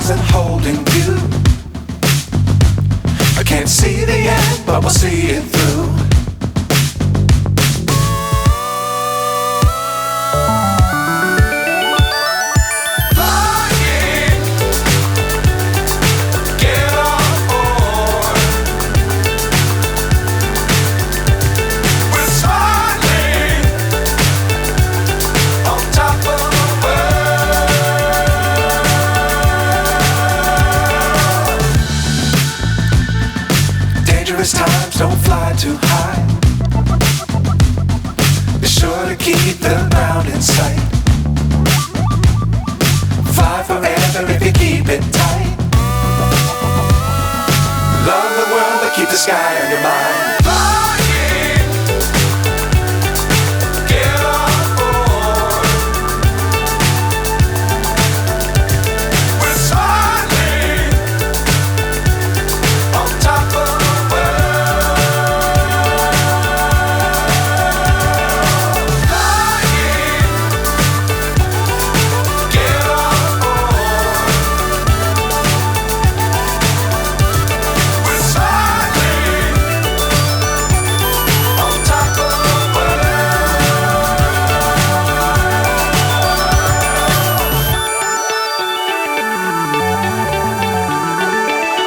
stars and holding you. I can't see the end, but we'll see it through. Times don't fly too high. Be sure to keep the ground in sight. Fly forever if you keep it tight. Love the world but keep the sky on your mind.